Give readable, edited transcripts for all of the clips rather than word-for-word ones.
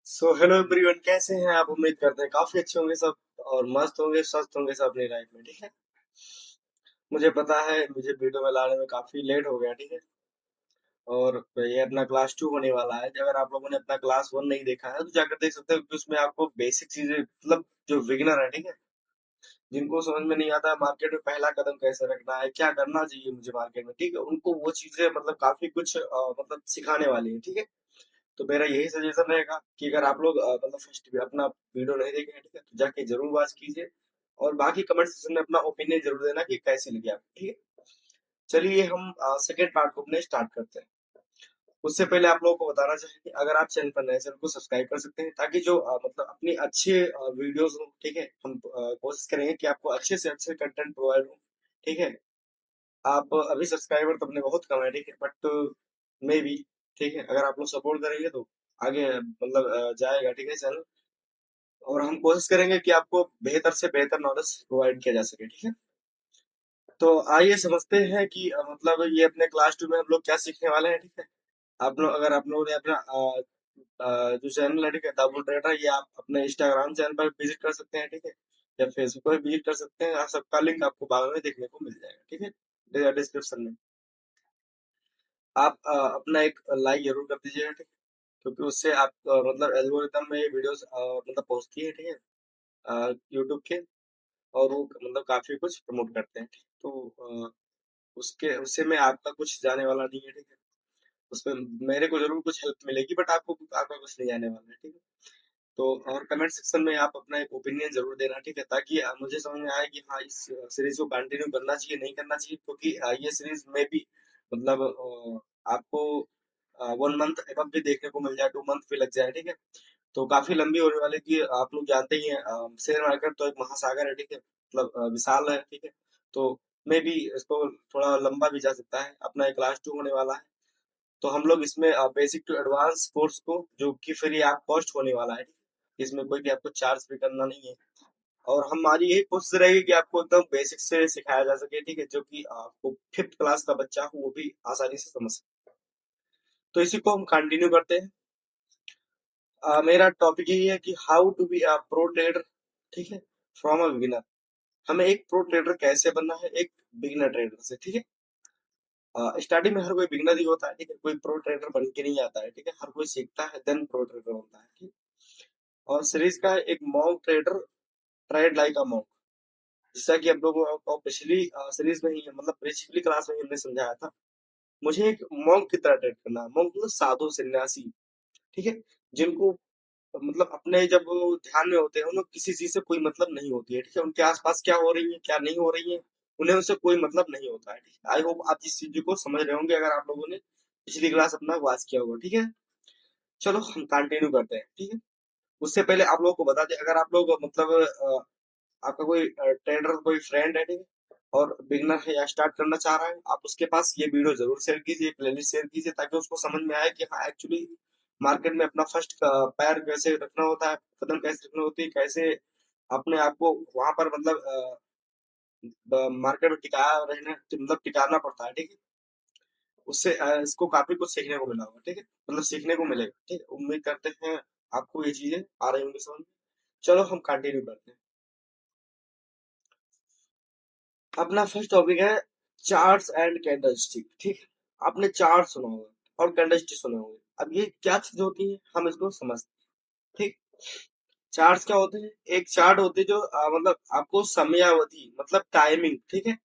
So hello everyone, कैसे हैं आप? उम्मीद करते हैं काफी अच्छे होंगे सब और मस्त होंगे, स्वस्थ होंगे सब अपनी लाइफ में। ठीक है, मुझे पता है मुझे वीडियो में लाने में काफी लेट हो गया। ठीक है, और ये अपना क्लास 2 होने वाला है। अगर आप लोगों ने अपना क्लास 1 नहीं देखा है तो जाकर देख सकते हो कि उसमें आपको बेसिक चीजें, मतलब जो बिगिनर है, ठीक है, जिनको समझ में नहीं आता मार्केट में पहला कदम कैसे रखना है, क्या करना चाहिए मुझे मार्केट में, ठीक है, उनको वो चीजें मतलब काफी कुछ मतलब सिखाने वाली है। ठीक है, तो मेरा यही सजेशन रहेगा कि अगर आप लोग मतलब फर्स्ट अपना वीडियो नहीं देखे हैं, ठीक है, तो जाके जरूर वॉच कीजिए और बाकी कमेंट सेक्शन में अपना ओपिनियन जरूर देना कि कैसी लगी आपको। ठीक है, चलिए हम सेकेंड पार्ट को अपने स्टार्ट करते हैं। उससे पहले आप लोगों को बताना चाहिए कि अगर आप चैनल पर नए चैनल को सब्सक्राइब कर सकते हैं ताकि जो मतलब अपनी अच्छे वीडियोस हो, ठीक है, हम कोशिश करेंगे कि आपको अच्छे से अच्छे कंटेंट प्रोवाइड हो। ठीक है, आप अभी सब्सक्राइबर तो अपने बहुत कम है, ठीक है, बट मे बी, ठीक है, अगर आप लोग सपोर्ट करेंगे तो आगे मतलब जाएगा। ठीक है चैनल, और हम कोशिश करेंगे कि आपको बेहतर से बेहतर नॉलेज प्रोवाइड किया जा सके। ठीक है, तो आइए समझते हैं कि मतलब ये अपने क्लास 2 में हम लोग क्या सीखने वाले हैं। ठीक है, आप लोग, अगर आप लोगों ने अपना जो चैनल है, ठीक है, दाबुल ट्रेडर, ये आप अपने इंस्टाग्राम चैनल पर विजिट कर सकते हैं। ठीक है, या फेसबुक पर विजिट कर सकते हैं, आप सबका लिंक आपको बाद में देखने को मिल जाएगा। ठीक है, डिस्क्रिप्शन में आप अपना एक लाइक जरूर कर दीजिएगा। ठीक है, क्योंकि उससे आप मतलब एल्गोरिथम में ये वीडियोस मतलब पहुंचती है। ठीक है, यूट्यूब के, और वो मतलब काफी कुछ प्रमोट करते हैं। तो उसके उससे में आपका कुछ जाने वाला नहीं है। ठीक है, उसमें मेरे को जरूर कुछ हेल्प मिलेगी, बट आपको आपका कुछ नहीं जाने वाला है। ठीक है, तो और कमेंट सेक्शन में आप अपना एक ओपिनियन जरूर देना। ठीक है, ताकि मुझे समझ में आए कि हाँ, इस सीरीज को कंटिन्यू करना चाहिए नहीं करना चाहिए, क्योंकि ये सीरीज में भी मतलब आपको 1 मंथ एबव भी देखने को मिल जाए, 2 मंथ भी लग जाए। ठीक है, तो काफी लंबी होने वाली कि आप लोग जानते ही हैं शेयर मार्केट तो एक महासागर है। ठीक है, मतलब विशाल है। ठीक है, तो मे भी इसको थोड़ा लंबा भी जा सकता है। अपना एक क्लास 2 होने वाला है, तो हम लोग इसमें बेसिक टू एडवांस कोर्स को, जो कि फ्री आप कॉस्ट होने वाला है, इसमें कोई भी आपको चार्ज भी करना नहीं है, और हमारी यही कोशिश रहेगी कि आपको एकदम बेसिक से सिखाया जा सके। ठीक है, जो कि आपको 5th क्लास का बच्चा हो वो भी आसानी से समझ सके। तो इसी को हम कंटिन्यू करते हैं। मेरा टॉपिक यही है कि how to be a pro trader. ठीक है, फ्रॉम अ बिगिनर। हमें एक प्रो ट्रेडर कैसे बनना है एक बिगिनर ट्रेडर से। ठीक है, स्टार्टिंग में हर कोई बिगिनर ही होता है। ठीक है, कोई प्रो ट्रेडर बन के नहीं आता है। ठीक है, हर कोई सीखता है देन प्रो ट्रेडर होता है। ठीक, और सीरीज का है एक monk trader, trade like a monk. जैसा कि आप लोगों को पिछली सीरीज में ही, मतलब पिछली क्लास में ही हमने समझाया था, मुझे एक मॉन्क की तरह ट्रेड करना है। मॉन्क मतलब साधु सन्यासी। ठीक है, जिनको मतलब अपने जब वो ध्यान में होते हैं, उन्हें किसी चीज से कोई मतलब नहीं होती है। ठीक है, उनके आसपास क्या हो रही है क्या नहीं हो रही है, उन्हें उससे कोई मतलब नहीं होता है। ठीक है, आई होप आप इस चीज को समझ रहे होंगे अगर आप लोगों ने पिछली क्लास अपना वॉच किया होगा। ठीक है, चलो हम कंटिन्यू करते हैं। ठीक है, उससे पहले आप लोगों को बता दें, अगर आप लोग मतलब आपका कोई ट्रेडर कोई फ्रेंड है, ठीक है, और बिगनर है या स्टार्ट करना चाह रहा है, आप उसके पास ये वीडियो जरूर शेयर कीजिए, प्लेलिस्ट शेयर कीजिए, ताकि उसको समझ में आए कि हाँ एक्चुअली मार्केट में अपना फर्स्ट पैर कैसे रखना होता है, कदम कैसे रखनी होती है, कैसे अपने आप को वहां पर मतलब मार्केट में टिकाया रहना, मतलब टिकाना पड़ता है। ठीक है, उससे इसको काफी कुछ सीखने को मिला होगा। ठीक है, मतलब सीखने को मिलेगा। ठीक है, उम्मीद करते हैं आपको ये चीजें आ रही होंगी समझ में। चलो हम कंटिन्यू करते हैं। अपना फर्स्ट टॉपिक है चार्ट्स एंड कैंडलस्टिक। ठीक है, आपने चार्ट सुना होगा और कैंडलस्टिक सुने होंगे। अब ये क्या चीज होती है हम इसको समझते हैं। ठीक, चार्ट्स क्या होते हैं? एक चार्ट होते हैं जो मतलब आपको समयावधि, मतलब टाइमिंग, ठीक है,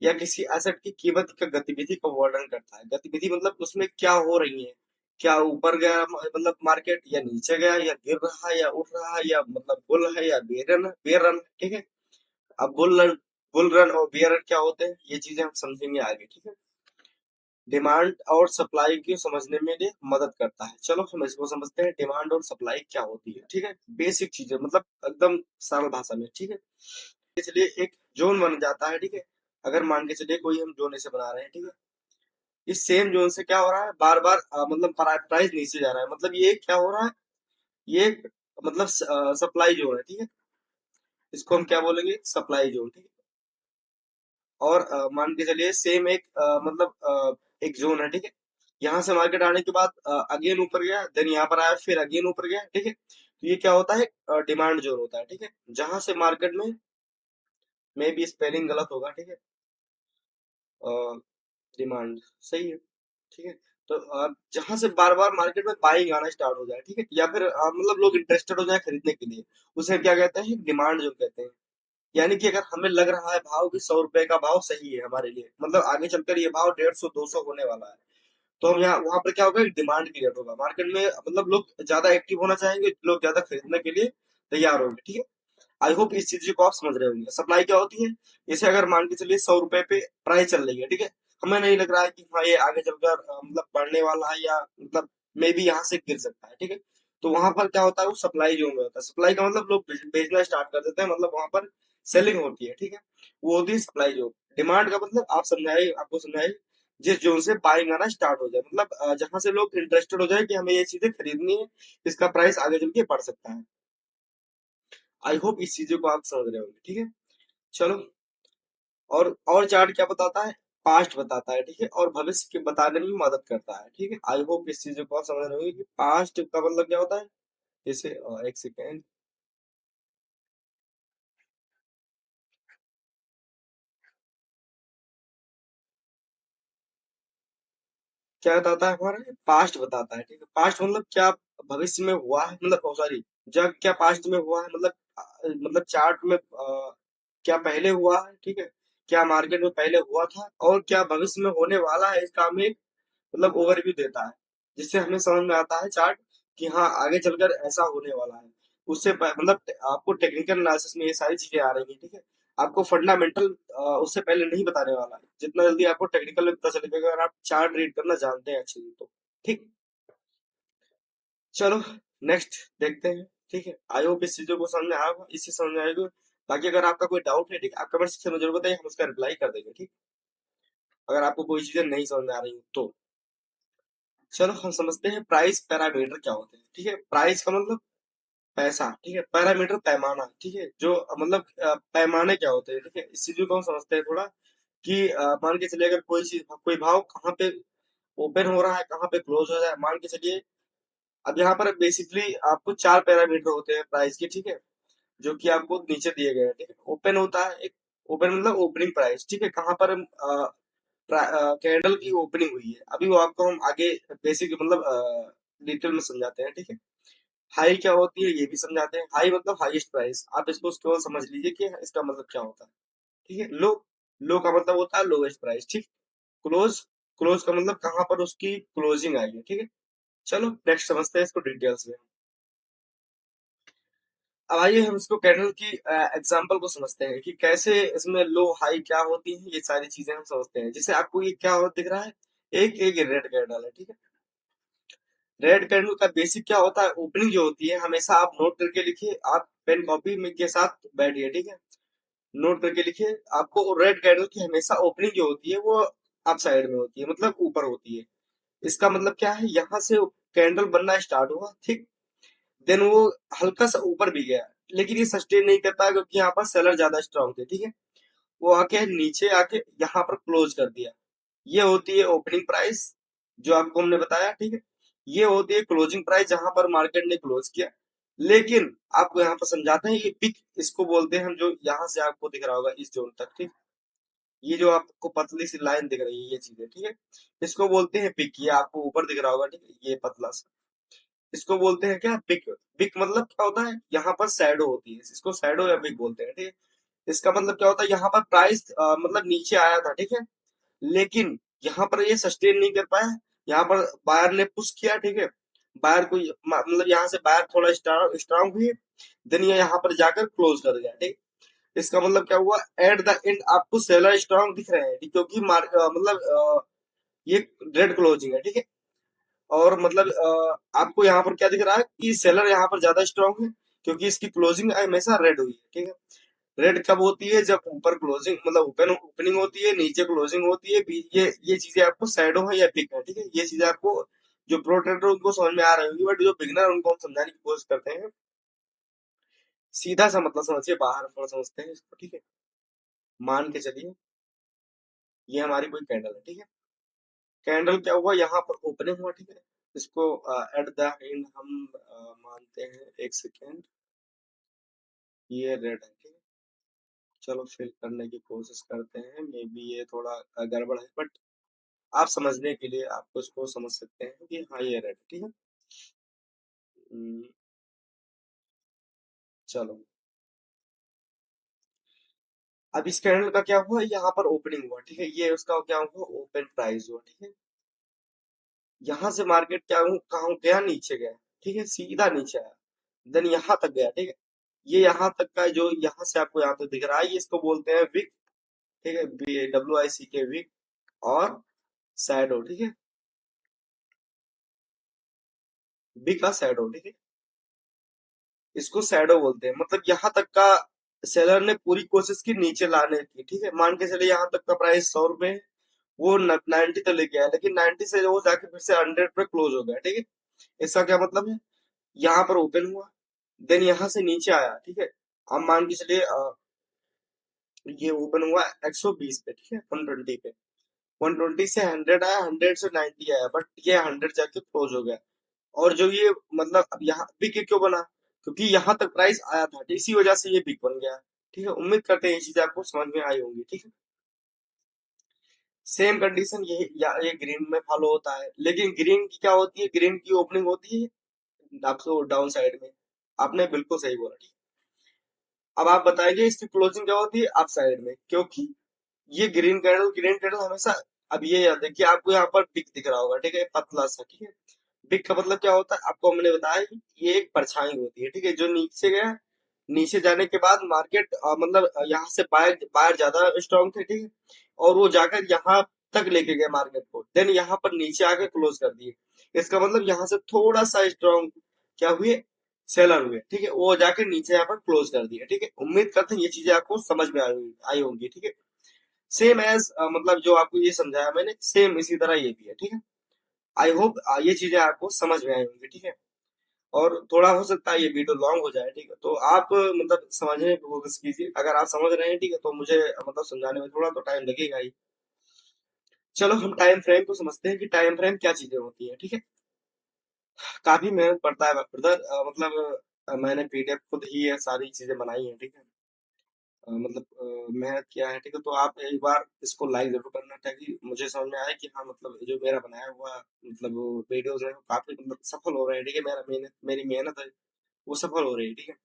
या किसी एसेट की कीमत का गतिविधि का वर्णन करता है। गतिविधि मतलब उसमें क्या हो रही है, क्या ऊपर गया मतलब मार्केट, या नीचे गया, या गिर रहा है, या उठ रहा है, या मतलब बुल है या बेर रन। ठीक है, अब बुल रन और बियर रन क्या होते हैं ये चीजें हम समझेंगे आगे। ठीक है, डिमांड और सप्लाई की समझने में ये मदद करता है। चलो हम इसको समझते हैं, डिमांड और सप्लाई क्या होती है। ठीक है, बेसिक चीजें, मतलब एकदम सरल भाषा में। ठीक है, इसलिए एक जोन बन जाता है। ठीक है, अगर मान के चलिए कोई हम जोन ऐसे बना रहे हैं, ठीक है, इस सेम जोन से क्या हो रहा है, बार बार मतलब प्राइस नीचे जा रहा है, मतलब ये क्या हो रहा है, ये मतलब सप्लाई जोन है। ठीक है, इसको हम क्या बोलेंगे, सप्लाई जोन। ठीक है, और मान के चलिए सेम एक मतलब एक जोन है। ठीक है, यहाँ से मार्केट आने के बाद अगेन ऊपर गया, देन यहाँ पर आया, फिर अगेन ऊपर गया, ठीक है। तो ये क्या होता है, डिमांड जोन होता है, ठीक है। जहां से मार्केट में भी स्पेलिंग गलत होगा, ठीक है। डिमांड सही है, ठीक है। तो जहां से बार बार मार्केट में बाइंग आना स्टार्ट हो जाए, ठीक है, या फिर मतलब लोग इंटरेस्टेड हो जाए खरीदने के लिए, उसे क्या कहते हैं, डिमांड जो कहते हैं। यानी कि अगर हमें लग रहा है भाव कि 100 रुपए का भाव सही है हमारे लिए, मतलब आगे चलकर ये भाव 150 200 होने वाला है, तो हम यहाँ वहां पर क्या होगा, डिमांड क्रिएट होगा मार्केट में, मतलब लोग ज्यादा एक्टिव होना चाहेंगे, लोग ज्यादा खरीदने के लिए तैयार होंगे, ठीक है। आई होप इस चीज को आप समझ रहे होंगे। सप्लाई क्या होती है, जैसे अगर मान के चलिए 100 रुपए पे प्राइस चल रही है, ठीक है, हमें नहीं लग रहा है कि हाँ ये आगे चलकर मतलब बढ़ने वाला है, या मतलब मे बी यहाँ से गिर सकता है, ठीक है। तो वहां पर क्या होता है, वो सप्लाई जोन में होता है। सप्लाई का मतलब लोग बेचना स्टार्ट कर देते हैं, मतलब वहां पर सेलिंग होती है, ठीक है। वो होती है सप्लाई जोन। डिमांड का मतलब आप समझाए, आपको समझाए, जिस जोन से बाइंग आना स्टार्ट हो जाए, मतलब जहां से लोग इंटरेस्टेड हो जाए कि हमें ये चीजें खरीदनी है, इसका प्राइस आगे चल के बढ़ सकता है। आई होप इस चीजों को आप समझ रहे होंगे, ठीक है। चलो, और चार्ट क्या बताता है, पास्ट बताता है, ठीक है, और भविष्य के बताने में मदद करता है, ठीक है। आई होप इस चीज को आप समझ रहे होंगे कि पास्ट का मतलब क्या होता है। जैसे एक सेकेंड, क्या बताता है, हमारा पास्ट बताता है, ठीक है। पास्ट मतलब क्या भविष्य में हुआ है, मतलब सॉरी, जब क्या पास्ट में हुआ है, मतलब मतलब चार्ट में क्या पहले हुआ है, ठीक है, क्या मार्केट में पहले हुआ था, और क्या भविष्य में होने वाला है, इसका हमें मतलब ओवरव्यू देता है, जिससे हमें समझ में आता है चार्ट कि हाँ आगे चलकर ऐसा होने वाला है। मतलब आपको टेक्निकल एनालिसिस में ये सारी चीजें आ रही है, ठीक है। आपको फंडामेंटल उससे पहले नहीं बताने वाला है, जितना जल्दी आपको टेक्निकल में पता चलेगा अगर आप चार्ट रीड करना जानते हैं अच्छे से तो, ठीक। चलो, नेक्स्ट देखते हैं, ठीक है। आई होप इस चीजों को समझ में आया होगा, इससे समझ में आएगा। बाकी अगर आपका कोई डाउट है, ठीक है, आप कमेंट सेक्शन में जरूर बताइए, हम उसका रिप्लाई कर देंगे, ठीक। अगर आपको कोई चीजें नहीं समझ में आ रही हो तो। चलो, हम समझते हैं प्राइस पैरामीटर क्या होते हैं, ठीक है। प्राइस का मतलब पैसा, ठीक है। पैरामीटर पैमाना, ठीक है, जो मतलब पैमाने क्या होते हैं, ठीक है। इस चीज को हम समझते हैं थोड़ा कि मान के चलिए अगर कोई चीज, कोई भाव कहाँ पे ओपन हो रहा है, कहाँ पे क्लोज हो रहा है, मान के चलिए। अब यहाँ पर बेसिकली आपको चार पैरामीटर होते हैं प्राइस के, ठीक है, जो कि आपको नीचे दिए गए हैं, ठीक है। ओपन होता है एक, ओपन मतलब ओपनिंग प्राइस, ठीक है, कहाँ पर कैंडल की ओपनिंग हुई है, अभी वो आपको हम आगे बेसिक मतलब डिटेल में समझाते हैं, ठीक है। हाई क्या होती है ये भी समझाते हैं। हाई मतलब हाईएस्ट प्राइस, आप इसको केवल समझ लीजिए कि इसका मतलब क्या होता है, ठीक है। लो, लो का मतलब होता है लोवेस्ट प्राइस, ठीक। क्लोज, क्लोज का मतलब कहाँ पर उसकी क्लोजिंग आई है, ठीक है। चलो, नेक्स्ट समझते हैं इसको डिटेल्स में। अब आइए हम इसको कैंडल की एग्जांपल को समझते हैं कि कैसे इसमें लो हाई क्या होती है, ये सारी चीजें हम समझते हैं। जैसे आपको ये क्या हो दिख रहा है, एक एक रेड कैंडल है, ठीक है। रेड कैंडल का बेसिक क्या होता है, ओपनिंग जो होती है, हमेशा आप नोट करके लिखिए, आप पेन कॉपी में के साथ बैठिए, ठीक है। नोट करके लिखिए, आपको रेड कैंडल की हमेशा ओपनिंग जो होती है वो अप साइड में होती है, मतलब ऊपर होती है। इसका मतलब क्या है, यहाँ से कैंडल बनना स्टार्ट हुआ, ठीक, देन वो हल्का सा ऊपर भी गया, लेकिन ये सस्टेन नहीं कर पाया क्योंकि यहाँ पर सेलर ज्यादा स्ट्रांग थे, ठीक है। वो आके नीचे आके यहाँ पर क्लोज कर दिया। ये होती है ओपनिंग प्राइस, जो आपको हमने बताया, ठीक है। ये होती है क्लोजिंग प्राइस, जहां पर मार्केट ने क्लोज किया। लेकिन आपको यहाँ पर समझाते हैं, ये पिक इसको बोलते हैं हम, जो यहाँ से आपको दिख रहा होगा इस जोन तक, ठीक। ये जो आपको पतली सी लाइन दिख रही है, ये चीजें, ठीक है, इसको बोलते हैं पिक। ये आपको ऊपर दिख रहा होगा, ठीक है, ये पतला सा, इसको बोलते हैं क्या, पिक। पिक मतलब क्या होता है, यहाँ पर शैडो होती है, इसको शैडो या पिक बोलते हैं, ठीक है। इसका मतलब क्या होता है, यहाँ पर प्राइस मतलब नीचे आया था, ठीक है, लेकिन यहाँ पर ये सस्टेन नहीं कर पाया। यहाँ पर बायर ने पुश किया, ठीक है। बायर को मतलब यहाँ से बायर थोड़ा स्ट्रांग हुई, देन ये यहाँ पर जाकर क्लोज कर गया, ठीक। इसका मतलब क्या हुआ, एट द एंड आपको सेलर स्ट्रांग दिख रहे हैं, ठीक? क्योंकि मतलब ये रेड क्लोजिंग है, ठीक है। और मतलब आपको यहाँ पर क्या दिख रहा है कि सेलर यहाँ पर ज्यादा स्ट्रांग है, क्योंकि इसकी क्लोजिंग हमेशा रेड हुई है, ठीक है। रेड कब होती है, जब ऊपर क्लोजिंग मतलब ओपन ओपनिंग होती है, नीचे क्लोजिंग होती है, ये चीजें आपको शैडो है या पिक है, ठीक है। ये चीजें आपको जो प्रो ट्रेडर उनको समझ में आ रही होंगी, बट जो बिगनर उनको हम समझाने की कोशिश करते हैं। सीधा सा मतलब समझिए, बाहर थोड़ा समझते हैं इसको, ठीक है। मान के चलिए ये हमारी कोई कैंडल है, ठीक है। कैंडल क्या हुआ, यहाँ पर ओपनिंग हुआ, ठीक है। इसको एट द एंड हम मानते हैं, एक सेकेंड, ये रेड है, ठीक है। चलो फिल करने की कोशिश करते हैं, मे बी ये थोड़ा गड़बड़ है, बट आप समझने के लिए आप उसको समझ सकते हैं कि हाँ ये रेड, ठीक है। हम्म, चलो, अब इस कैंडल का क्या हुआ, यहाँ पर ओपनिंग हुआ, ठीक है। ये उसका क्या हुआ, ओपन प्राइस हुआ, ठीक है। यहाँ से मार्केट क्या हुआ, कहाँ गया, नीचे गया, ठीक है, सीधा नीचे आया, देन यहाँ तक गया, ठीक है। ये यहाँ तक का जो यहाँ से आपको यहाँ तक दिख रहा है, ये इसको बोलते हैं विक, ठीक है, WIC के विक और सैडो, ठीक है, विक का सैडो, ठीक है। इसको सैडो बोलते हैं, मतलब यहाँ तक का सेलर ने पूरी कोशिश की नीचे लाने की, ठीक है। मान के चले यहाँ तक का प्राइस 100 रुपए है, वो 90 तक लेके आया, लेकिन 90 से वो जाके फिर से 100 पे क्लोज हो गया, ठीक है। इसका क्या मतलब है, यहाँ पर ओपन हुआ, देन यहाँ से नीचे आया, ठीक है। अब मान के चलिए ये ओपन हुआ 120 पे, ठीक है, 120 पे, 120 से 100 आया, 100 से 90 आया, बट ये 100 जाके क्लोज हो गया। और जो ये मतलब अब यहाँ बिग क्यों बना, क्योंकि यहाँ तक प्राइस आया था, तो इसी वजह से ये बिग बन गया, ठीक है। उम्मीद करते हैं ये चीजें आपको समझ में आई होंगी, ठीक है। सेम कंडीशन ये ग्रीन में फॉलो होता है, लेकिन ग्रीन की क्या होती है, ग्रीन की ओपनिंग होती है आपको डाउन साइड में, आपने बिल्कुल सही बोला, ठीक। अब आप बताएंगे इसकी क्लोजिंग क्या होती है, अप साइड में, क्योंकि ये ग्रीन कैंडल हमेशा, अब ये याद है कि आपको यहाँ पर बिग दिख रहा होगा, ठीक है, पतला सा, ठीक है। बिग का मतलब क्या होता है, आपको हमने बताया कि ये एक परछाई होती है, ठीक है, जो नीचे गया, नीचे जाने के बाद मार्केट मतलब यहाँ से बायर बायर ज्यादा स्ट्रांग थे, ठीक है, और वो जाकर यहाँ तक लेके गए मार्केट को, देन यहाँ पर नीचे आके क्लोज कर दिए। इसका मतलब यहाँ से थोड़ा सा स्ट्रांग क्या हुए, सेलर हुए, ठीक है, वो जाके नीचे यहाँ पर क्लोज कर दिया, ठीक है। उम्मीद करते हैं ये चीजें आपको समझ में आई होंगी, ठीक है। सेम एज मतलब जो आपको ये समझाया मैंने, सेम इसी तरह ये भी है, ठीक है। आई होप ये चीजें आपको समझ में आई होंगी, ठीक है। और थोड़ा हो सकता है ये वीडियो लॉन्ग हो जाए, ठीक है, तो आप मतलब समझने की कोशिश कीजिए, अगर आप समझ रहे हैं, ठीक है, तो मुझे मतलब समझाने में थोड़ा तो टाइम लगेगा ही। चलो हम टाइम फ्रेम को समझते हैं कि टाइम फ्रेम क्या चीजें होती है, ठीक है। काफी मेहनत पड़ता है ब्रदर, मतलब मैंने PDF खुद ही ये सारी चीजें बनाई है, ठीक है। मतलब मेहनत किया है, ठीक है, तो आप एक बार इसको लाइक जरूर करना, ताकि मुझे समझ में आए कि हाँ मतलब जो मेरा बनाया हुआ मतलब वीडियोज है वो काफी मतलब सफल हो रहे हैं, ठीक है। मेरी मेहनत है वो सफल हो रही है, ठीक है।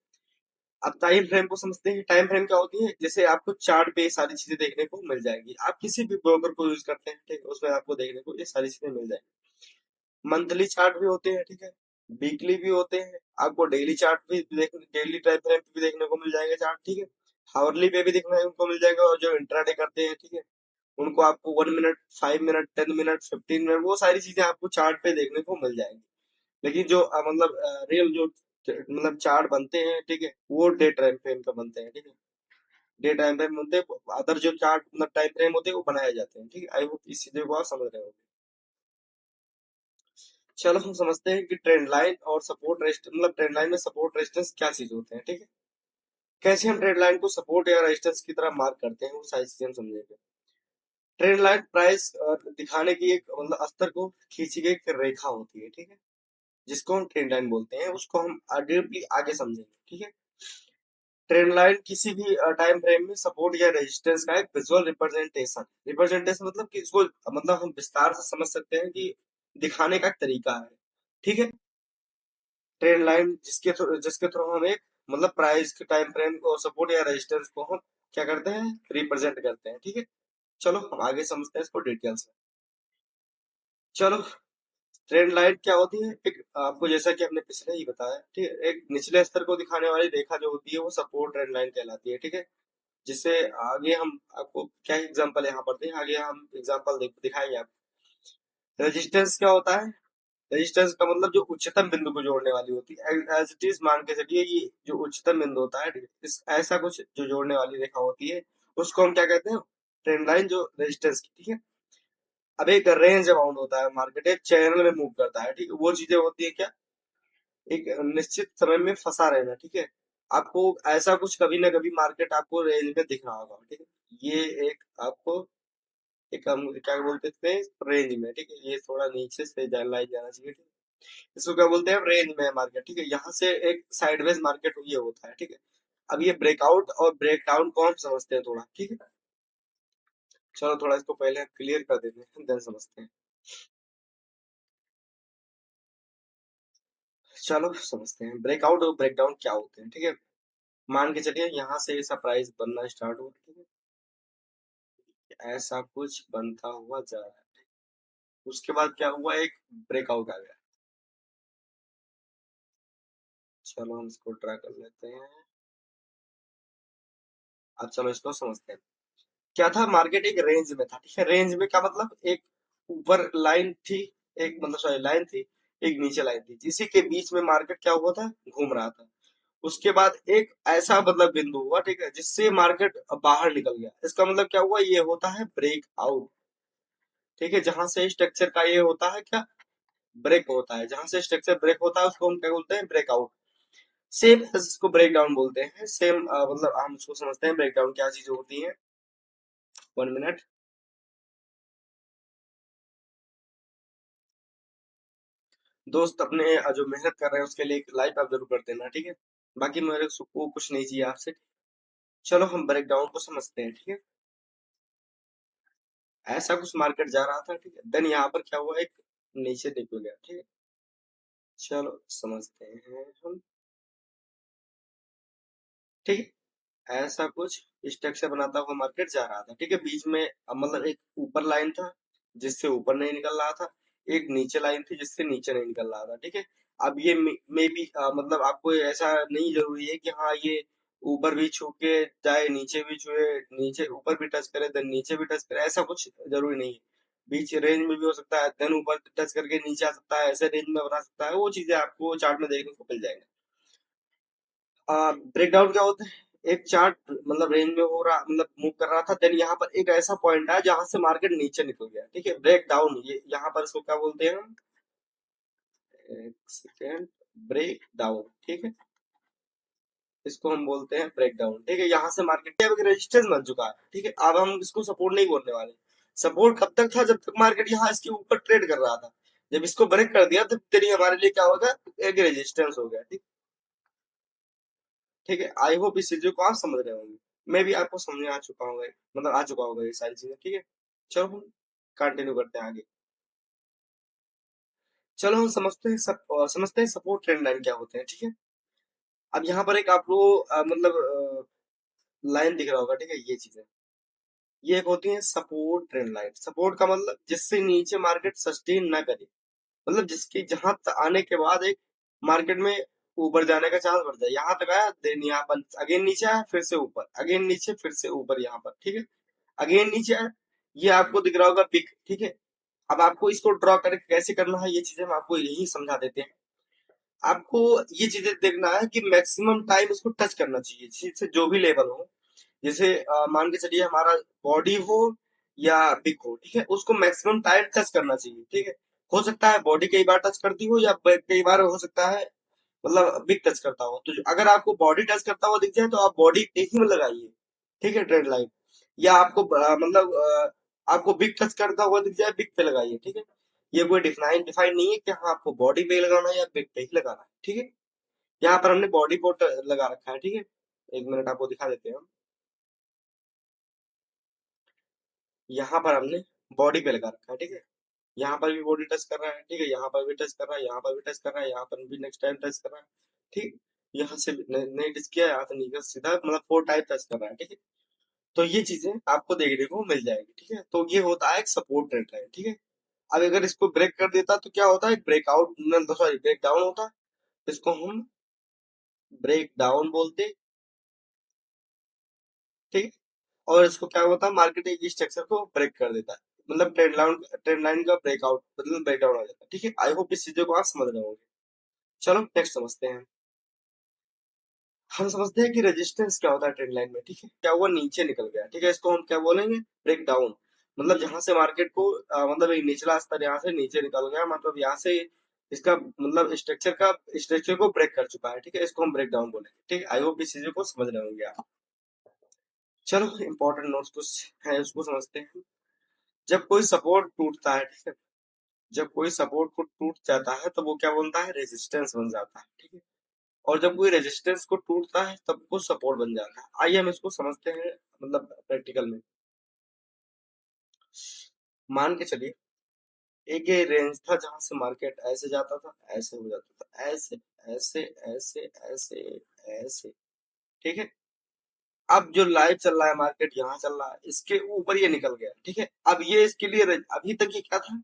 अब टाइम फ्रेम को समझते हैं, टाइम फ्रेम क्या होती है, जैसे आपको चार्ट पे ये सारी चीजें देखने को मिल जाएंगी, आप किसी भी ब्रोकर को यूज करते हैं, ठीक है, उसमें आपको देखने को ये सारी चीजें मिल जाएंगी। मंथली चार्ट भी होते हैं, ठीक है, वीकली भी होते हैं, आपको डेली चार्ट भी डेली टाइम फ्रेम पे भी देखने को मिल जाएंगे चार्ट, ठीक है। हावरली पे भी देखने को मिल जाएगा, और जो इंट्राडे करते हैं, ठीक है, उनको आपको 1 मिनट, 5 मिनट, 10 मिनट, 15 मिनट, वो सारी चीजें आपको चार्ट पे देखने को मिल जाएंगी। लेकिन जो मतलब रियल जो मतलब चार्ट बनते हैं, ठीक है, वो डे टाइम फ्रेम का बनते हैं, ठीक है। डे टाइम फ्रेम बनते हैं, अदर जो चार्ट मतलब टाइम फ्रेम होते हैं वो बनाए जाते हैं, ठीक है। आई होप इस चीज को आप समझ रहे हो। चलो हम समझते हैं कि ट्रेंड लाइन और सपोर्ट रेस्ट मतलब ट्रेंड लाइन में सपोर्ट रेजिस्टेंस क्या चीज होते हैं, ठीक है। कैसे हम ट्रेंड लाइन को सपोर्ट या रेजिस्टेंस की तरह मार्क करते हैं, वो सारी चीजें हम समझेंगे। ट्रेंड लाइन प्राइस दिखाने की एक मतलब स्तर को खींची गई एक रेखा होती है, ठीक है, जिसको हम ट्रेंड लाइन बोलते हैं, उसको हम डीपली आगे समझेंगे, ठीक है। ट्रेंड लाइन किसी भी टाइम फ्रेम में सपोर्ट या रेजिस्टेंस का एक विजुअल रिप्रेजेंटेशन, रिप्रेजेंटेशन मतलब कि इसको मतलब हम विस्तार से समझ सकते हैं कि दिखाने का एक तरीका है, ठीक है। ट्रेंड लाइन जिसके थ्रू हम एक मतलब प्राइस के टाइम फ्रेम को सपोर्ट या रेजिस्टेंस को हम क्या करते हैं, रिप्रेजेंट करते हैं, ठीक है। चलो हम आगे समझते हैं इसको डिटेल्स में। चलो, ट्रेंड लाइन क्या होती है, एक आपको जैसा कि हमने पिछले ही बताया, ठीक है, एक निचले स्तर को दिखाने वाली रेखा जो होती है वो सपोर्ट ट्रेंड लाइन कहलाती है, ठीक है। जिससे आगे हम आपको क्या एग्जांपल यहाँ पर दें, आगे हम एग्जांपल दिखाएंगे आप। रेजिस्टेंस क्या होता है, रेजिस्टेंस का मतलब जो उच्चतम बिंदु को जोड़ने वाली होती है, एज इट इज मान के चलिए ये जो उच्चतम बिंदु होता है, इस ऐसा कुछ जो जोड़ने वाली रेखा होती है, उसको हम क्या कहते हैं, ट्रेंड लाइन जो रेजिस्टेंस की, ठीक है। अब एक रेंज अमाउंट होता है, मार्केट एक चैनल में मूव करता है, ठीक है, वो चीजें होती है क्या, एक निश्चित समय में फंसा रहना, ठीक है। आपको ऐसा कुछ कभी ना कभी मार्केट आपको रेंज में दिख रहा होगा, ठीक है। ये एक आपको एक हम क्या बोलते थे, रेंज में, ठीक है, ये थोड़ा नीचे से लाइन जाना चाहिए, ठीक है। इसको क्या बोलते हैं, रेंज में मार्केट, ठीक है, यहाँ से एक साइडवेज मार्केट ये होता है, ठीक है। अब ये ब्रेकआउट और ब्रेक डाउन को हम समझते हैं थोड़ा, ठीक है। चलो थोड़ा इसको पहले क्लियर कर देते हैं, देन समझते हैं। चलो समझते हैं ब्रेकआउट और ब्रेकडाउन क्या होते हैं, ठीक है। मान के चलिए यहाँ से ऐसा प्राइस बनना स्टार्ट हुआ, ठीक है, ऐसा कुछ बनता हुआ जा रहा है। उसके बाद क्या हुआ, एक ब्रेकआउट आ गया। चलो हम इसको ट्राई कर लेते हैं। अब चलो इसको समझते हैं। क्या था, मार्केट एक रेंज में था, ठीक है। रेंज में क्या मतलब, एक ऊपर लाइन थी, एक मतलब सॉरी लाइन थी, एक नीचे लाइन थी, जिसी के बीच में मार्केट क्या हुआ था, घूम रहा था। उसके बाद एक ऐसा मतलब बिंदु हुआ, ठीक है, जिससे मार्केट बाहर निकल गया। इसका मतलब क्या हुआ, ये होता है ब्रेक आउट, ठीक है। जहां से स्ट्रक्चर का ये होता है क्या, ब्रेक होता है, जहां से स्ट्रक्चर ब्रेक होता है उसको हम क्या बोलते हैं, ब्रेकआउट। सेम इसको ब्रेक डाउन बोलते हैं, सेम मतलब हम उसको समझते हैं ब्रेक डाउन क्या चीज होती है। 1 मिनट। दोस्त अपने जो मेहनत कर रहे हैं उसके लिए एक लाइक आप जरूर कर देना, ठीक है। बाकी मेरे को कुछ नहीं चाहिए आपसे। चलो हम ब्रेक डाउन को समझते हैं, ठीक है। ऐसा कुछ मार्केट जा रहा था, ठीक है, देन यहाँ पर क्या हुआ, एक नीचे निकल गया, ठीक है। चलो समझते हैं हम, ठीक है। ऐसा कुछ स्ट्रक्चर बनाता हुआ मार्केट जा रहा था, ठीक है। बीच में मतलब एक ऊपर लाइन था जिससे ऊपर नहीं निकल रहा था, एक नीचे लाइन थी जिससे नीचे नहीं निकल रहा था, ठीक है। अब ये मे बी मतलब आपको ऐसा नहीं जरूरी है कि हाँ ये ऊपर भी छू के जाए, नीचे भी छुए, नीचे ऊपर भी टच करे, देन नीचे भी टच करे, ऐसा कुछ जरूरी नहीं है। बीच रेंज में भी हो सकता है, देन ऊपर टच करके नीचे आ सकता है, ऐसे रेंज में बना सकता है, वो चीजें आपको चार्ट में देखने को मिल जाएंगे। ब्रेकडाउन क्या होता है, एक चार्ट मतलब रेंज में हो रहा मतलब मूव कर रहा था, देन यहाँ पर एक ऐसा पॉइंट है जहां से मार्केट नीचे निकल गया, ठीक है। ब्रेक डाउन, ये यहाँ पर इसको क्या बोलते हैं हम, एक सेकेंड, ब्रेक डाउन, ठीक है। इसको हम बोलते हैं ब्रेक डाउन, ठीक है। यहाँ से मार्केट अब रेजिस्टेंस बन चुका है, ठीक है। अब हम इसको सपोर्ट नहीं बोलने वाले। सपोर्ट कब तक था, जब तक मार्केट यहाँ इसके ऊपर ट्रेड कर रहा था। जब इसको ब्रेक कर दिया तो तेरी हमारे लिए क्या होगा, एक रेजिस्टेंस हो गया, ठीक। ठीक है, आई होप इस चीजों को आप समझ रहे होंगे। मैं भी आपको समझ में आ चुका होगा, मतलब आ चुका होगा ये सारी चीजें, ठीक है। चलो हम कंटिन्यू करते हैं आगे। चलो हम समझते हैं सपोर्ट ट्रेंड लाइन क्या होते हैं, ठीक है। अब यहाँ पर एक आपको मतलब लाइन दिख रहा होगा, ठीक है, ये चीजें, ये एक होती है सपोर्ट ट्रेंड लाइन। सपोर्ट का मतलब जिससे नीचे मार्केट सस्टेन ना करे, मतलब जिसकी जहां तक आने के बाद एक मार्केट में ऊपर जाने का चांस बढ़ जाए। यहाँ तक आया, देन यहाँ पर अगेन नीचे आया, फिर से ऊपर, अगेन नीचे, फिर से ऊपर, यहाँ पर, ठीक है, अगेन नीचे आया। ये आपको दिख रहा होगा पिक, ठीक है। अब आपको इसको ड्रॉ करके कैसे करना है, ये चीजें हम आपको यही समझा देते हैं। आपको ये चीजें देखना है कि मैक्सिमम टाइम इसको टच करना चाहिए, जिससे जो भी लेवल हो, जैसे मान के चलिए हमारा बॉडी हो या बिग हो, ठीक है, उसको मैक्सिमम टाइम टच करना चाहिए, ठीक है। हो सकता है बॉडी कई बार टच करती हो, या कई बार हो सकता है मतलब बिग टच करता हो। तो अगर आपको बॉडी टच करता हुआ दिख जाए तो आप बॉडी एक ही में लगाइए, ठीक है, ट्रेंड लाइन। या आपको मतलब आपको बिग टच करता हुआ दिख जाए, बिग पे लगाइए, ठीक है। ये कोई डिफाइन डिफाइन नहीं है कि हाँ आपको बॉडी पे लगाना है या बिग पे ही लगाना है, ठीक है। यहाँ पर हमने बॉडी पोर्ट लगा रखा है, ठीक है। 1 मिनट आपको दिखा देते हैं हम। यहाँ पर हमने बॉडी पे लगा रखा है, ठीक है। यहाँ पर भी बॉडी टच कर रहा है, ठीक है, यहाँ पर भी टच कर रहा है, यहाँ पर भी टच कर रहा है, यहाँ पर भी नेक्स्ट टाइम टच कर रहा है, ठीक। यहाँ से नहीं टच किया, यहाँ से नहीं, सीधा मतलब 4 टाइम टच कर रहा है, ठीक है। तो ये चीजें आपको देखने को मिल जाएगी, ठीक है। तो ये होता है एक सपोर्ट ट्रेंड लाइन, ठीक है। अब अगर इसको ब्रेक कर देता तो क्या होता है, ब्रेकआउट, सॉरी ब्रेक डाउन होता। इसको हम ब्रेक डाउन बोलते, ठीक है। और इसको क्या होता है, मार्केट एक स्ट्रक्चर को ब्रेक कर देता है, मतलब ट्रेंड लाइन का ब्रेकआउट मतलब ब्रेक डाउन हो जाता है, ठीक है। आई होप इस चीजों को आप समझ रहे होंगे। चलो नेक्स्ट समझते हैं। हम समझते हैं कि रेजिस्टेंस क्या होता है ट्रेंड लाइन में, ठीक है। क्या हुआ, नीचे निकल गया, ठीक है, इसको हम क्या बोलेंगे, ब्रेक डाउन। मतलब जहां से मार्केट को मतलब एक निचला स्तर यहाँ से नीचे निकल गया, मतलब यहाँ से इसका मतलब स्ट्रक्चर को ब्रेक कर चुका है, ठीक है। इसको हम ब्रेक डाउन बोलेंगे, ठीक है। आई होप इस चीजों को समझ रहे होंगे आप। चलो इंपॉर्टेंट नोट्स कुछ है उसको समझते हैं। जब कोई सपोर्ट टूटता है, ठीक है, जब कोई सपोर्ट को टूट जाता है तो वो क्या बनता है, रेजिस्टेंस बन जाता है, ठीक है। और जब कोई रेजिस्टेंस को टूटता है तब वो सपोर्ट बन जाता है। आइए हम इसको समझते हैं, मतलब प्रैक्टिकल में। मान के चलिए एक ये रेंज था जहां से मार्केट ऐसे जाता था, ऐसे हो जाता था, ऐसे ऐसे ऐसे ऐसे ऐसे, ठीक है। अब जो लाइव चल रहा है मार्केट यहाँ चल रहा है, इसके ऊपर ये निकल गया, ठीक है। अब ये इसके लिए अभी तक ये क्या था,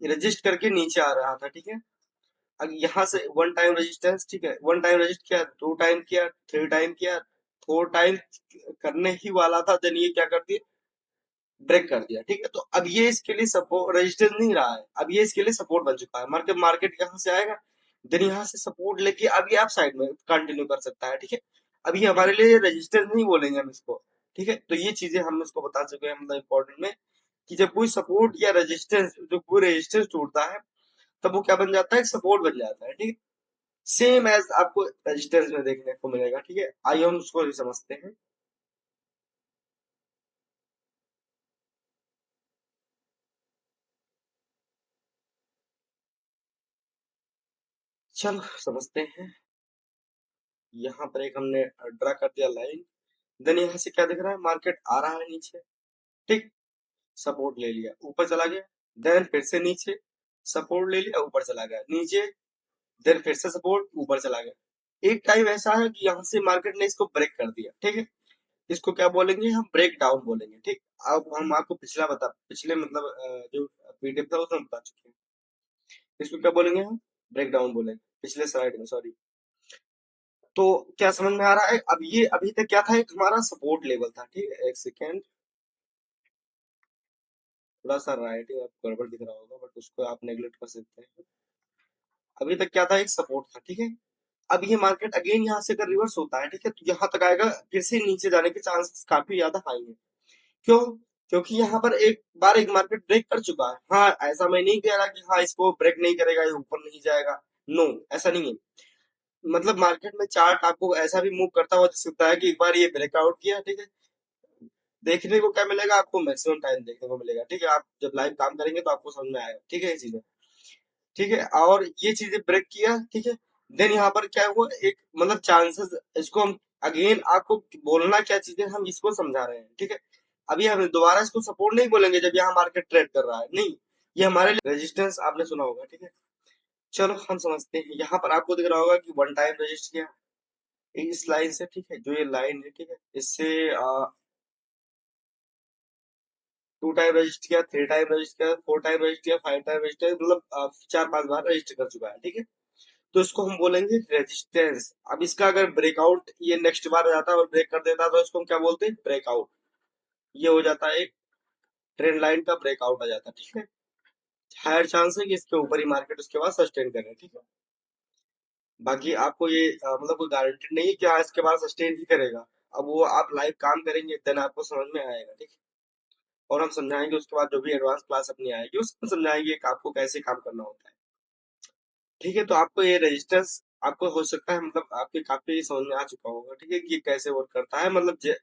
रजिस्ट करके नीचे आ रहा था, ठीक है। अब यहाँ से वन टाइम रेजिस्टेंस, ठीक है, वन टाइम रजिस्ट किया, टू टाइम किया, थ्री टाइम किया, फोर टाइम करने ही वाला था, देन ये क्या कर दिया, ब्रेक कर दिया, ठीक है। तो अब ये इसके लिए सपोर्ट रेजिस्टेंस नहीं रहा है, अब ये इसके लिए सपोर्ट बन चुका है। मार्केट मार्केट यहाँ से आएगा, देन यहाँ से सपोर्ट लेके अब ये अप साइड में कंटिन्यू कर सकता है, ठीक है। अब ये हमारे लिए रेजिस्टेंस नहीं बोलेंगे हम इसको, ठीक है। तो ये चीजें हम इसको बता चुके हैं, मतलब इंपॉर्टेंट में, कि जब कोई सपोर्ट या रेजिस्टेंस, जो कोई रेजिस्टेंस टूटता है तब वो क्या बन जाता है, सपोर्ट बन जाता है, ठीक है। सेम एज आपको रेजिस्टेंस में देखने को मिलेगा, ठीक है। आइए हम उसको भी समझते हैं। चलो समझते हैं। यहाँ पर एक हमने ड्रा कर दिया लाइन, देन यहाँ से क्या दिख रहा है, मार्केट आ रहा है नीचे, ठीक, सपोर्ट ले लिया, ऊपर चला गया, देन फिर से नीचे, सपोर्ट ले लिया, ऊपर चला गया, नीचे, देन फिर से सपोर्ट, ऊपर चला गया। एक टाइम ऐसा है कि यहाँ से मार्केट ने इसको ब्रेक कर दिया, ठीक है। इसको क्या बोलेंगे, हम ब्रेक डाउन बोलेंगे, ठीक। अब हम आपको पिछले मतलब जो पीडीएफ था उसमें बता चुके हैं। इसको क्या बोलेंगे, हम ब्रेक डाउन बोलेंगे, पिछले स्लाइड में, सॉरी। तो क्या समझ में आ रहा है, अब ये अभी तक क्या था, एक हमारा सपोर्ट लेवल था, ठीक है। एक सेकेंड, थोड़ा सा राइटिंग आपको गड़बड़ दिख रहा होगा, बट उसको आप नेगलेक्ट कर सकते हैं। अभी तक क्या था, एक सपोर्ट था, ठीक है। अब ये मार्केट अगेन यहाँ से अगर रिवर्स होता है, ठीक है, तो यहाँ तक आएगा, फिर से नीचे जाने के चांसेस काफी ज्यादा हाई है। क्यों? क्योंकि यहाँ पर एक बार एक मार्केट ब्रेक कर चुका है। हाँ, ऐसा मैं नहीं कह रहा कि हाँ इसको ब्रेक नहीं करेगा, ये ऊपर नहीं जाएगा, नो, ऐसा नहीं है। मतलब मार्केट में चार्ट आपको ऐसा भी मूव करता हुआ दिख सकता है कि एक बार ये ब्रेकआउट किया, ठीक है, देखने को क्या मिलेगा, आपको मैक्सिमम टाइम देखने को मिलेगा, ठीक है। आप जब लाइव काम करेंगे तो आपको समझ में आएगा, ठीक है, ये चीजें, ठीक है। और ये चीजें ब्रेक किया, ठीक है, देन यहाँ पर क्या हुआ, एक मतलब चांसेस, इसको हम अगेन आपको बोलना क्या चीजें, हम इसको समझा रहे हैं, ठीक है। अभी हम दोबारा इसको सपोर्ट नहीं बोलेंगे जब यहाँ मार्केट ट्रेड कर रहा है, नहीं, ये हमारे लिए रेजिस्टेंस, आपने सुना होगा, ठीक है। चलो हम समझते हैं, यहाँ पर आपको दिख रहा होगा कि वन टाइम रजिस्ट किया इस लाइन से, ठीक है, जो ये लाइन है, ठीक है, इससे टू टाइम रजिस्टर किया, थ्री टाइम रजिस्टर किया, फोर टाइम रजिस्टर किया, फाइव टाइम रजिस्टर, मतलब चार पांच बार रजिस्टर कर चुका है, ठीक है। तो इसको हम बोलेंगे रेजिस्टेंस। अब इसका अगर ब्रेकआउट ये नेक्स्ट बार आ जाता है और ब्रेक कर देता है तो इसको हम क्या बोलते हैं, ब्रेकआउट। ये हो जाता है एक ट्रेंड लाइन का ब्रेकआउट आ जाता है, ठीक है। हायर चांस है कि इसके ऊपर ही मार्केट उसके बाद सस्टेन करे, ठीक है। बाकी आपको ये मतलब कोई गारंटी नहीं है कि हाँ इसके बाद सस्टेन ही करेगा। अब वो आप लाइव काम करेंगे देन आपको समझ में आएगा, ठीक है। और हम समझाएंगे उसके बाद, जो भी एडवांस क्लास अपनी आएगी उसमें समझाएंगे कि आपको कैसे काम करना होता है, ठीक है। तो आपको ये रेजिस्टेंस आपको हो सकता है, मतलब आपके काफी समझ में आ चुका होगा, ठीक है, कि ये कैसे वर्क करता है। मतलब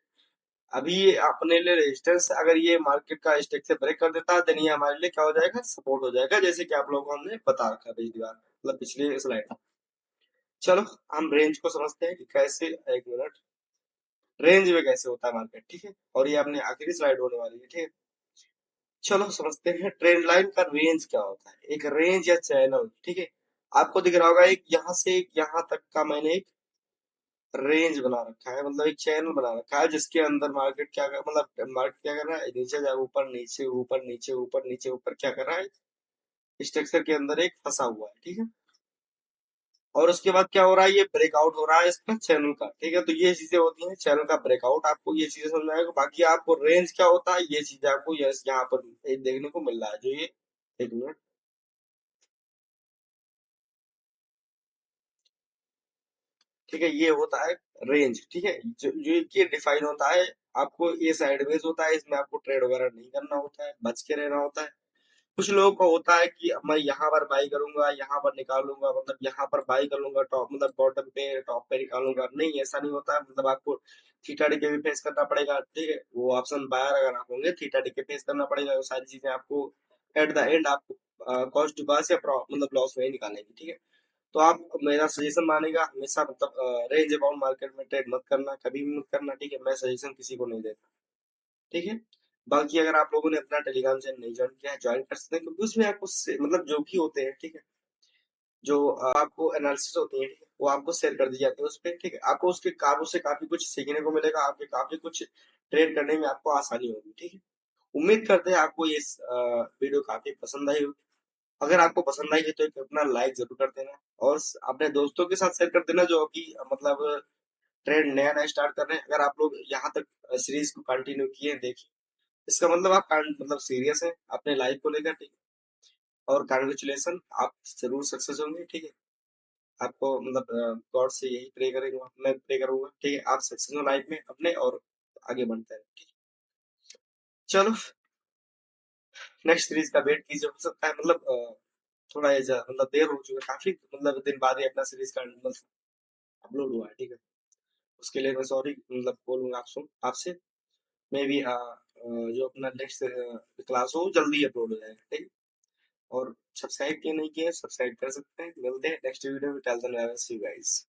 अभी ये अपने लिए रेजिस्टेंस, अगर ये मार्केट का स्टेक से ब्रेक कर देता है देन ये हमारे लिए क्या हो जाएगा, सपोर्ट हो जाएगा, जैसे कि आप लोगों को हमने बता रखा है पिछली बार, मतलब पिछले स्लाइड। चलो हम रेंज को समझते हैं कि कैसे, एक मिनट, रेंज में कैसे होता है मार्केट, ठीक है। और ये अपने आखिरी स्लाइड होने वाली है, ठीक है। चलो समझते हैं ट्रेंड लाइन का रेंज क्या होता है। एक रेंज या चैनल, ठीक है, आपको दिख रहा होगा, एक यहाँ से एक यहाँ तक का मैंने एक रेंज बना रखा है, मतलब एक चैनल बना रखा है, जिसके अंदर मार्केट मतलब मार्केट क्या कर रहा है, नीचे जा, ऊपर नीचे, ऊपर नीचे, ऊपर नीचे, ऊपर क्या कर रहा है, स्ट्रक्चर के अंदर एक फंसा हुआ है, ठीक है। और उसके बाद क्या हो रहा है, ये ब्रेकआउट हो रहा है इसका चैनल का, ठीक है। तो ये चीजें होती हैं चैनल का ब्रेकआउट, आपको ये चीजें समझ में आएगा। बाकी आपको रेंज क्या होता है, ये चीजें आपको यहाँ पर देखने को मिल रहा है, जो ये, एक मिनट, ठीक है, ये होता है रेंज, ठीक है, जो ये डिफाइन होता है। आपको ये साइडवेज होता है, इसमें आपको ट्रेड वगैरह नहीं करना होता है, बच के रहना होता है। कुछ लोगों को होता है कि मैं यहाँ पर बाई करूंगा, यहाँ पर निकालूंगा, मतलब यहाँ पर बाई कर लूंगा, टॉप मतलब बॉटम पे टॉप पे निकालूंगा। नहीं, ऐसा नहीं होता है। मतलब आपको थीटा डीके भी फेस करना पड़ेगा, ठीक है। वो ऑप्शन बायर अगर आप होंगे, थीटा डीके फेस करना पड़ेगा। वो सारी चीजें आपको एट द एंड आपको कॉस्ट टू कॉस्ट या मतलब लॉस में ही निकालेंगे, ठीक है। तो आप मेरा सजेशन मानेगा हमेशा, मतलब रेंज अबाउंड मार्केट में ट्रेड मत करना, कभी भी मत करना, ठीक है। मैं सजेशन किसी को नहीं देता, ठीक है। बाकी अगर आप लोगों ने अपना टेलीग्राम चैनल नहीं ज्वाइन किया है, ज्वाइन कर सकते हैं, क्योंकि उसमें आपको मतलब जो भी होते हैं, ठीक है, जो आपको एनालिसिस होती है, ठीक है, वो आपको शेयर कर दी जाती है उस पर, ठीक है। आपको उसके काबू से काफी कुछ सीखने को मिलेगा, आपके काफी कुछ ट्रेड करने में आपको आसानी होगी, ठीक है। उम्मीद करते हैं आपको ये वीडियो काफी पसंद आई होगी। अगर आपको पसंद आई है तो एक अपना लाइक जरूर कर देना, और अपने दोस्तों के साथ शेयर कर देना जो अभी मतलब ट्रेड नया नया स्टार्ट कर रहे हैं। अगर आप लोग यहाँ तक सीरीज को कंटिन्यू किए, देखिए, इसका मतलब आप मतलब सीरियस हैं अपने लाइफ को लेकर, ठीक है। और कॉन्ग्रेचुलेसन, आप जरूर सक्सेस होंगे, ठीक है। आपको मतलब गॉड से यही प्रे करेंगे, मैं प्रे करूंगा, ठीक है। आप सक्सेस हो लाइफ में अपने, और आगे बढ़ते हैं, ठीक है। चलो, नेक्स्ट सीरीज का वेट कीजिए। हो सकता है मतलब थोड़ा मतलब देर हो चुका है, काफी मतलब दिन बाद ही अपना सीरीज का मतलब अपलोड हुआ है, ठीक है। उसके लिए मैं सॉरी मतलब बोलूंगा आप सुन आपसे। मे बी जो अपना नेक्स्ट क्लास हो जल्दी अपलोड हो जाएगा, ठीक है। और सब्सक्राइब किए नहीं किए, सब्सक्राइब कर सकते हैं। मिलते हैं नेक्स्ट वीडियो में। Till then, see you guys.